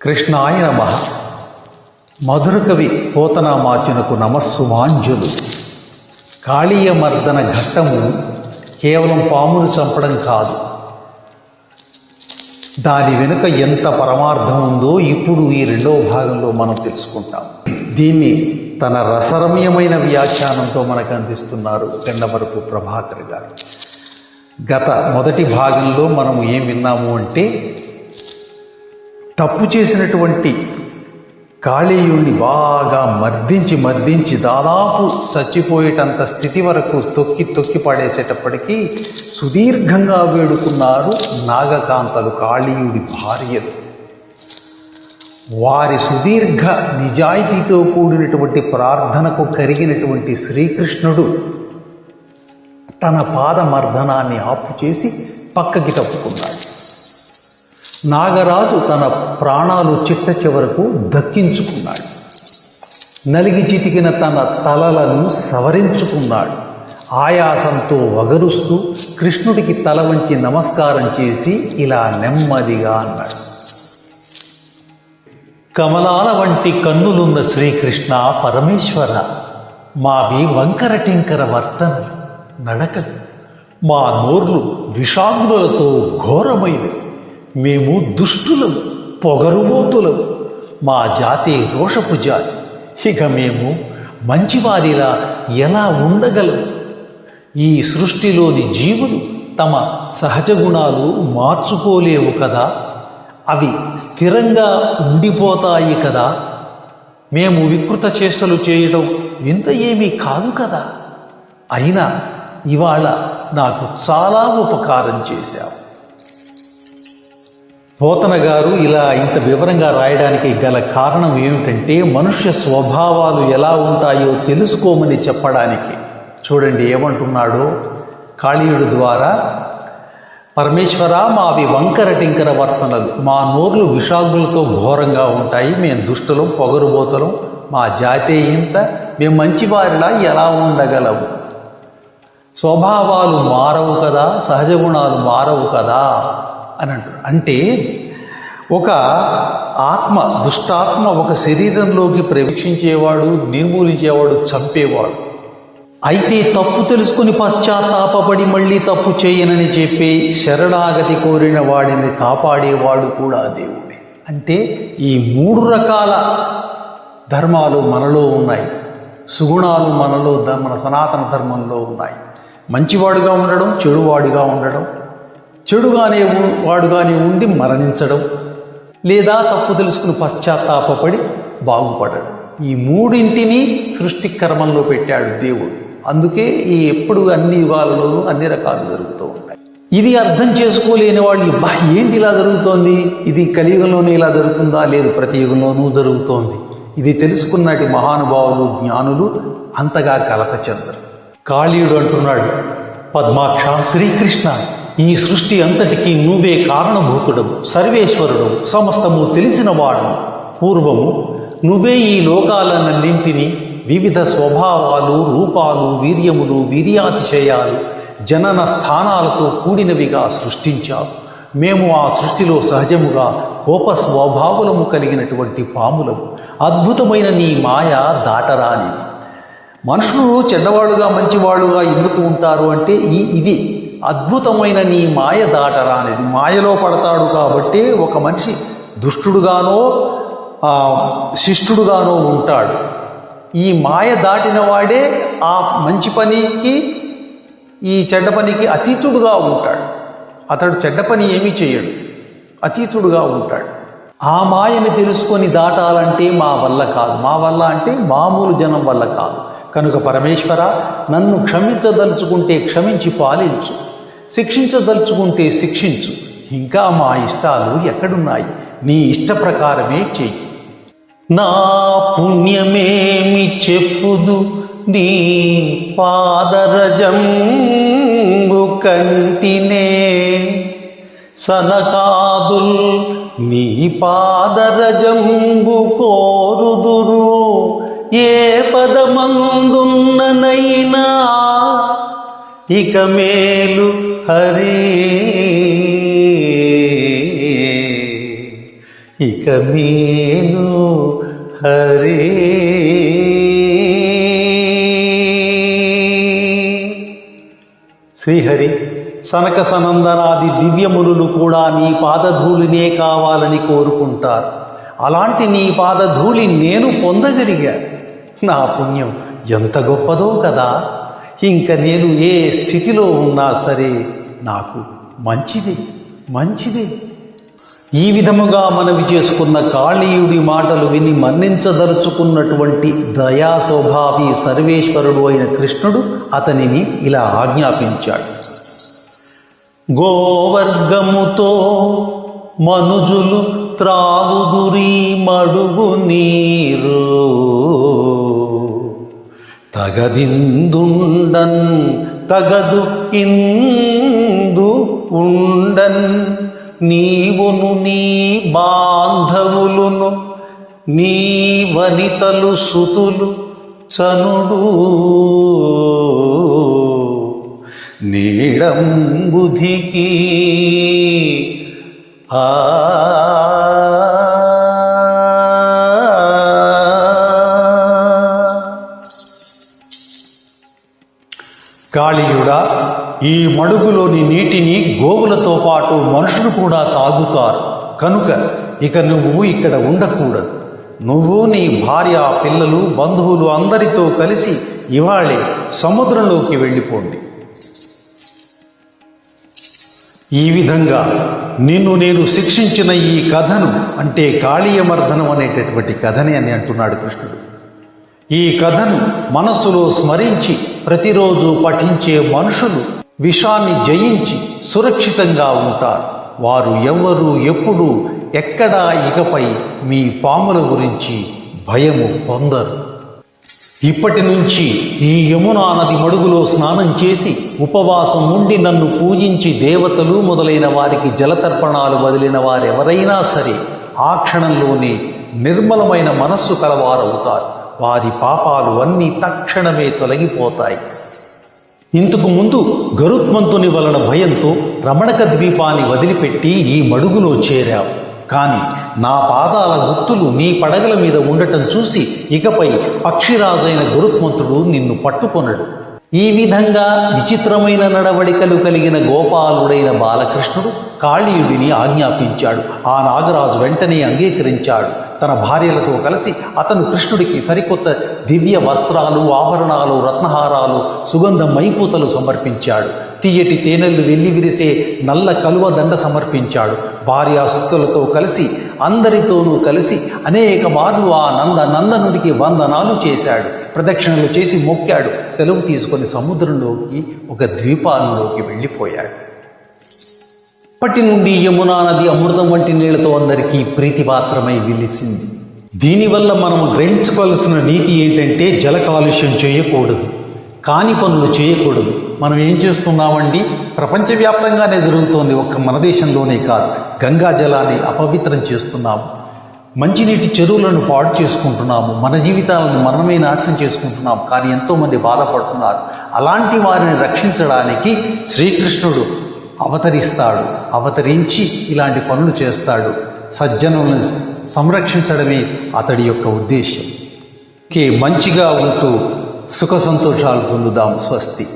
కృష్ణాయ నమః. మధురకవి పోతనామాచునకు నమస్సుమాంజులు. కాళీయమర్దన ఘట్టము కేవలం పామును చంపడం కాదు, దాని వెనుక ఎంత పరమార్థం ఉందో ఇప్పుడు ఈ రెండవ భాగంలో మనం తెలుసుకుంటాం. దీన్ని తన రసరమ్యమైన వ్యాఖ్యానంతో మనకు అందిస్తున్నారు గండవరపు ప్రభాకర్ గారు. గత మొదటి భాగంలో మనం ఏం విన్నాము అంటే, తప్పు చేసినటువంటి కాళీయుణ్ణి బాగా మర్దించి దాదాపు చచ్చిపోయేటంత స్థితి వరకు తొక్కి పడేసేటప్పటికీ సుదీర్ఘంగా వేడుకున్నారు నాగకాంతలు, కాళీయుడి భార్యలు. వారి సుదీర్ఘ నిజాయితీతో కూడినటువంటి ప్రార్థనకు కరిగినటువంటి శ్రీకృష్ణుడు తన పాదమర్దనాన్ని ఆపు చేసి పక్కకి తప్పుకున్నాడు. నాగరాజు తన ప్రాణాలు చిట్ట చివరకు దక్కించుకున్నాడు. నలిగి చితికిన తన తలలను సవరించుకున్నాడు. ఆయాసంతో వగరుస్తూ కృష్ణుడికి తల వంచి నమస్కారం చేసి ఇలా నెమ్మదిగా అన్నాడు: కమలాల వంటి కన్నులున్న శ్రీకృష్ణ పరమేశ్వర, మావి వంకర టింకర వర్తనలు, నడకలు, మా నోర్లు విషాంగులతో ఘోరమైనవి. మేము దుష్టులము, పొగరుబోతులము, మా జాతి రోషపు జాతి. ఇక మేము మంచివారిలా ఎలా ఉండగలము? ఈ సృష్టిలోని జీవులు తమ సహజ గుణాలు మార్చుకోలేవు కదా, అవి స్థిరంగా ఉండిపోతాయి కదా. మేము వికృత చేష్టలు చేయడం వింత ఏమీ కాదు కదా. అయినా ఇవాళ నాకు చాలా ఉపకారం చేశావు. పోతన గారు ఇలా ఇంత వివరంగా రాయడానికి గల కారణం ఏమిటంటే, మనుష్య స్వభావాలు ఎలా ఉంటాయో తెలుసుకోమని చెప్పడానికి. చూడండి ఏమంటున్నాడో కాళీయుడి ద్వారా: పరమేశ్వర, మావి వంకర టింకర వర్తనలు, మా నోర్లు విషాగులతో ఘోరంగా ఉంటాయి. మేము దుష్టులం, పొగరుబోతులం, మా జాతే ఇంత, మేము మంచివారిలా ఎలా ఉండగలవు? స్వభావాలు మారవు కదా, సహజ గుణాలు మారవు కదా అని అంటారు. అంటే ఒక ఆత్మ, దుష్టాత్మ ఒక శరీరంలోకి ప్రవేశించేవాడు, నిర్మూలించేవాడు, చంపేవాడు. అయితే తప్పు తెలుసుకుని పశ్చాత్తాపడి మళ్ళీ తప్పు చేయనని చెప్పి శరణాగతి కోరిన వాడిని కాపాడేవాడు కూడా దేవుడే. అంటే ఈ మూడు రకాల ధర్మాలు మనలో ఉన్నాయి, సుగుణాలు మనలో, మన సనాతన ధర్మంలో ఉన్నాయి. మంచివాడుగా ఉండడం, చెడువాడుగా ఉండడం, చెడుగానే వాడుగానే ఉండి మరణించడం, లేదా తప్పు తెలుసుకుని పశ్చాత్తాపడి బాగుపడడం. ఈ మూడింటిని సృష్టి కర్మంలో పెట్టాడు దేవుడు. అందుకే ఈ ఎప్పుడు అన్ని యుగాలలోనూ అన్ని రకాలు జరుగుతూ ఉంటాయి. ఇది అర్థం చేసుకోలేని వాళ్ళు ఏంటి ఇలా జరుగుతోంది, ఇది కలియుగంలోనే ఇలా జరుగుతుందా? లేదు, ప్రతి యుగంలోనూ జరుగుతోంది. ఇది తెలుసుకున్నటి మహానుభావులు, జ్ఞానులు అంతగా కలత చెందరు. కాళీయుడు అంటున్నాడు: పద్మాక్ష శ్రీకృష్ణ, ఈ సృష్టి అంతటికీ నువ్వే కారణభూతుడవు, సర్వేశ్వరుడు, సమస్తము తెలిసినవాడు. పూర్వము నువ్వే ఈ లోకాలన్నింటినీ వివిధ స్వభావాలు, రూపాలు, వీర్యములు, వీర్యాతిశయాలు, జనన స్థానాలతో కూడినవిగా సృష్టించావు. మేము ఆ సృష్టిలో సహజముగా కోప స్వభావములు కలిగినటువంటి పాములము. అద్భుతమైన నీ మాయ దాటరానిది. మనుషులు చెడ్డవాడుగా మంచివాడుగా ఎందుకు ఉంటారు అంటే, ఇది అద్భుతమైన నీ మాయ దాటరానిది. మాయలో పడతాడు కాబట్టి ఒక మనిషి దుష్టుడుగానో శిష్టుడుగానో ఉంటాడు. ఈ మాయ దాటిన వాడే ఆ మంచి పనికి, ఈ చెడ్డ పనికి అతీతుడుగా ఉంటాడు. అతడు చెడ్డ పని ఏమీ చేయడు, అతీతుడుగా ఉంటాడు. ఆ మాయని తెలుసుకొని దాటాలంటే మా వల్ల కాదు. మా వల్ల అంటే మామూలు జనం వల్ల కాదు. కనుక పరమేశ్వర, నన్ను క్షమించదలుచుకుంటే క్షమించి పాలించు, శిక్షించదలుచుకుంటే శిక్షించు. ఇంకా మా ఇష్టాలు ఎక్కడున్నాయి? నీ ఇష్ట ప్రకారమే చెయ్యి. నా పుణ్యమేమి చెప్పుదు, నీ పాదరజంబు కంటినే, సనకాదుల్ నీ పాదరజంబు కోరుదురు, ఏ పదమందున్ననైనా ఇక మేలు హరి, ఇక ఇక మేలు హరే. శ్రీహరి, సనక సనందనాది దివ్యములు కూడా నీ పాదధూళినే కావాలని కోరుకుంటారు. అలాంటి నీ పాదధూళి నేను పొందగలిగా. నా పుణ్యం ఎంత గొప్పదో కదా. ఇంక నేను ఏ స్థితిలో ఉన్నా సరే నాకు మంచిదే. ఈ విధముగా మనవి చేసుకున్న కాళీయుడి మాటలు విని మన్నించదలుచుకున్నటువంటి దయా స్వభావి సర్వేశ్వరుడు అయిన కృష్ణుడు అతనిని ఇలా ఆజ్ఞాపించాడు. గోవర్గముతో మనుజులు త్రావుదురీ మడుగు నీరు, తగదిందుండన్ తగదు ఇందు ఉండన్, నీవును నీ బాంధవులును నీ వనితలు సుతులు చనుడు, నీడంబుధికి ఆ కాళీయుడా, ఈ మడుగులోని నీటిని గోవులతో పాటు మనుషులు కూడా తాగుతారు. కనుక ఇక నువ్వు ఇక్కడ ఉండకూడదు. నువ్వు నీ భార్య, పిల్లలు, బంధువులు అందరితో కలిసి ఇవాళే సముద్రంలోకి వెళ్ళిపోండి. ఈ విధంగా నిన్ను నేను శిక్షించిన ఈ కథను, అంటే కాళీయమర్దనం అనేటటువంటి కథని అని అంటున్నాడు కృష్ణుడు. ఈ కథను మనస్సులో స్మరించి ప్రతిరోజు పఠించే మనుషులు విషాన్ని జయించి సురక్షితంగా ఉంటారు. వారు ఎవ్వరూ ఎప్పుడు ఎక్కడా ఇకపై మీ పాముల గురించి భయము పొందరు. ఇప్పటి నుంచి ఈ యమునా నది మడుగులో స్నానం చేసి ఉపవాసం ఉండి నన్ను పూజించి దేవతలు మొదలైన వారికి జలతర్పణాలు వదిలిన వారెవరైనా సరే ఆ క్షణంలోనే నిర్మలమైన మనస్సు కలవారవుతారు. వారి పాపాలు అన్నీ తక్షణమే తొలగిపోతాయి. ఇంతకు ముందు గరుత్మంతుని వలన భయంతో రమణక ద్వీపాన్ని వదిలిపెట్టి ఈ మడుగులో చేరావు. కానీ నా పాదాల గుర్తులు నీ పడగల మీద ఉండటం చూసి ఇకపై పక్షిరాజైన గరుత్మంతుడు నిన్ను పట్టుకొనడు. ఈ విధంగా విచిత్రమైన నడవడికలు కలిగిన గోపాలుడైన బాలకృష్ణుడు కాళీయుడిని ఆజ్ఞాపించాడు. ఆ నాగరాజు వెంటనే అంగీకరించాడు. తన భార్యలతో కలిసి అతను కృష్ణుడికి సరికొత్త దివ్య వస్త్రాలు, ఆభరణాలు, రత్నహారాలు, సుగంధ మైపూతలు సమర్పించాడు. తీయటి తేనెలు వెల్లి విరిసే నల్ల కలువ దండ సమర్పించాడు. భార్యాసుతులతో కలిసి అందరితోనూ కలిసి అనేక మార్లు ఆ నందనుడికి వందనాలు చేశాడు. ప్రదక్షిణలు చేసి మొక్కాడు. సెలవు తీసుకొని సముద్రంలోకి, ఒక ద్వీపాలలోకి వెళ్ళిపోయాడు. అప్పటి నుండి యమునా నది అమృతం వంటి నీళ్లతో అందరికీ ప్రీతిపాత్రమై వెలిసింది. దీనివల్ల మనం గ్రహించుకోవాల్సిన నీతి ఏంటంటే జల కాలుష్యం చేయకూడదు, కాని పనులు చేయకూడదు. మనం ఏం చేస్తున్నామండి? ప్రపంచవ్యాప్తంగానే జరుగుతోంది, ఒక్క మన దేశంలోనే కాదు. గంగా జలాన్ని అపవిత్రం చేస్తున్నాము, మంచినీటి చెరువులను పాడు చేసుకుంటున్నాము, మన జీవితాలను మనమే నాశనం చేసుకుంటున్నాము. కానీ ఎంతోమంది బాధపడుతున్నారు. అలాంటి వారిని రక్షించడానికి శ్రీకృష్ణుడు అవతరిస్తాడు. అవతరించి ఇలాంటి పనులు చేస్తాడు. సజ్జనులను సంరక్షించడమే అతడి యొక్క ఉద్దేశం. మంచిగా ఉంటూ సుఖ సంతోషాలు పొందుదాం. స్వస్తి.